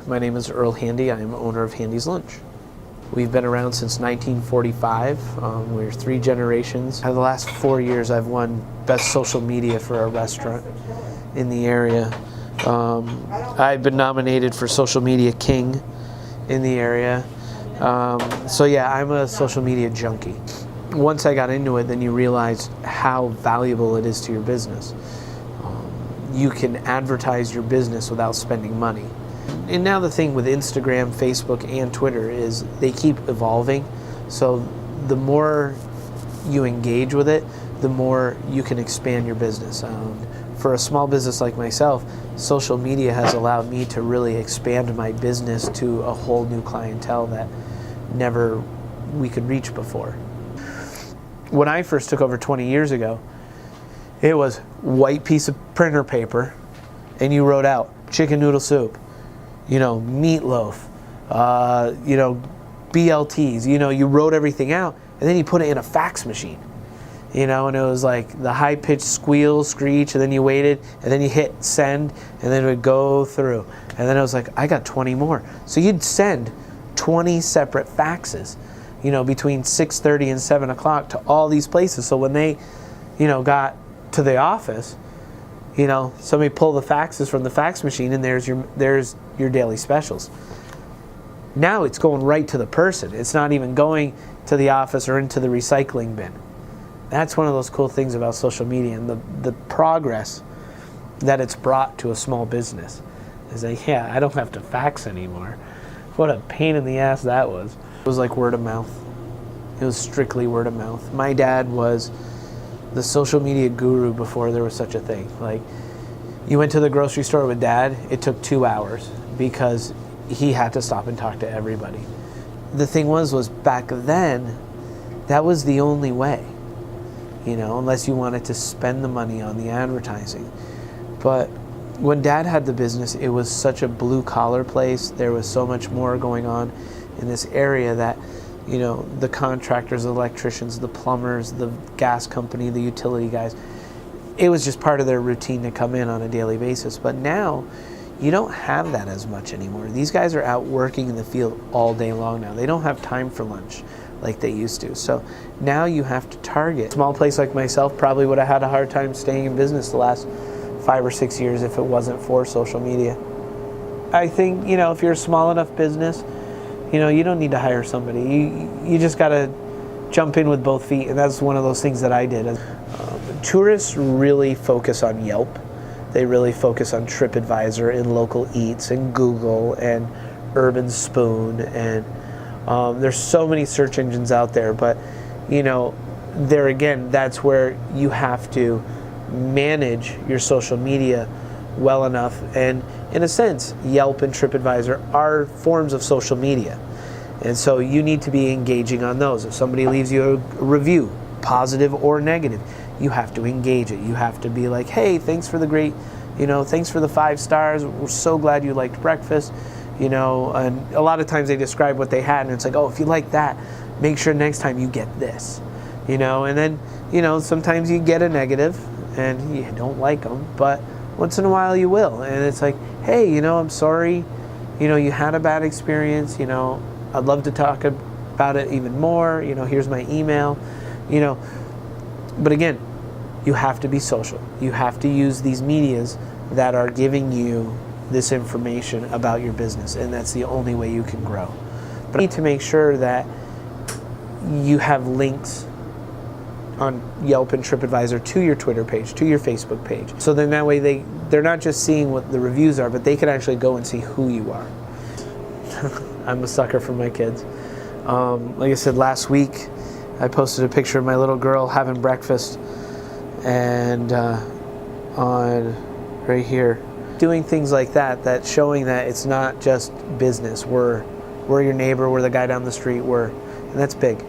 My name is Earl Handy. I am owner of Handy's Lunch. We've been around since 1945. We're 3 generations. In the last 4 years, I've won Best Social Media for a restaurant in the area. I've been nominated for Social Media King in the area. So yeah, I'm a social media junkie. Once I got into it, then you realize how valuable it is to your business. You can advertise your business without spending money. And now the thing with Instagram, Facebook, and Twitter is they keep evolving. So the more you engage with it, the more you can expand your business. For a small business like myself, social media has allowed me to really expand my business to a whole new clientele that never we could reach before. When I first took over 20 years ago, it was white piece of printer paper, and you wrote out chicken noodle soup, meatloaf, BLTs, you wrote everything out, and then you put it in a fax machine, and it was like the high-pitched squeal, screech, and then you waited, and then you hit send, and then it would go through, and then it was like, I got 20 more. So you'd send 20 separate faxes, between 6:30 and 7 o'clock to all these places. So when they, got to the office, somebody pull the faxes from the fax machine, and there's your daily specials. Now it's going right to the person. It's not even going to the office or into the recycling bin. That's one of those cool things about social media and the progress that it's brought to a small business. Is like, yeah, I don't have to fax anymore. What a pain in the ass that was. It was like word of mouth. It was strictly word of mouth. My dad was the social media guru before there was such a thing. Like, you went to the grocery store with Dad, it took 2 hours because he had to stop and talk to everybody. The thing was back then, that was the only way, unless you wanted to spend the money on the advertising. But when Dad had the business, it was such a blue-collar place. There was so much more going on in this area that, the contractors, the electricians, the plumbers, the gas company, the utility guys, it was just part of their routine to come in on a daily basis. But now, you don't have that as much anymore. These guys are out working in the field all day long now. They don't have time for lunch like they used to. So now you have to target. A small place like myself probably would have had a hard time staying in business the last 5 or 6 years if it wasn't for social media. I think, if you're a small enough business, you don't need to hire somebody. You just got to jump in with both feet, and that's one of those things that I did. Tourists really focus on Yelp. They really focus on TripAdvisor and Local Eats and Google and Urban Spoon, and there's so many search engines out there, but there again, that's where you have to manage your social media well enough. And in a sense, Yelp and TripAdvisor are forms of social media, and so you need to be engaging on those. If somebody leaves you a review, positive or negative, you have to engage it. You have to be like, hey, thanks for the great, thanks for the 5 stars. We're so glad you liked breakfast. And a lot of times they describe what they had, and it's like, oh, if you like that, make sure next time you get this, and then, sometimes you get a negative and you don't like them, but once in a while you will. And it's like, hey, I'm sorry, you had a bad experience, I'd love to talk about it even more, here's my email, but again, you have to be social. You have to use these medias that are giving you this information about your business, and that's the only way you can grow. But you need to make sure that you have links on Yelp and TripAdvisor to your Twitter page, to your Facebook page. So then that way they're not just seeing what the reviews are, but they can actually go and see who you are. I'm a sucker for my kids. Like I said, last week I posted a picture of my little girl having breakfast, and on right here, doing things like that showing that it's not just business. We're your neighbor, we're the guy down the street, and that's big.